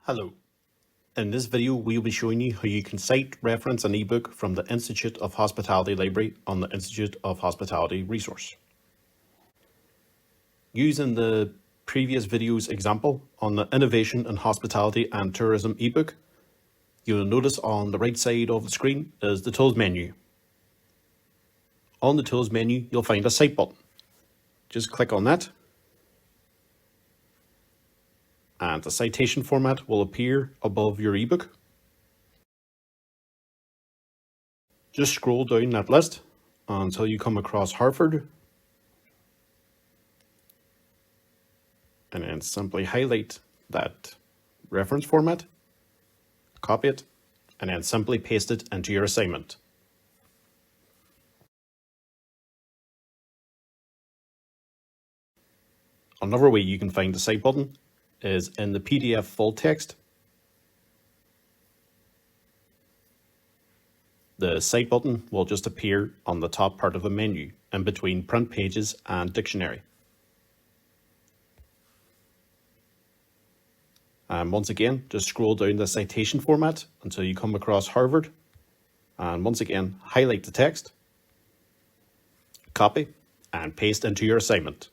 Hello. In this video, we'll be showing you how you can cite reference an ebook from the Institute of Hospitality Library on the Institute of Hospitality resource. Using the previous video's example on the Innovation in Hospitality and Tourism ebook, you'll notice on the right side of the screen is the Tools menu. On the Tools menu, you'll find a Cite button. Just click on that, and the citation format will appear above your ebook. Just scroll down that list until you come across Harvard, and then simply highlight that reference format, copy it, and then simply paste it into your assignment. Another way you can find the Cite button is in the PDF full text. The Cite button will just appear on the top part of the menu in between print pages and dictionary. And once again, just scroll down the citation format until you come across Harvard. And once again, highlight the text, copy, and paste into your assignment.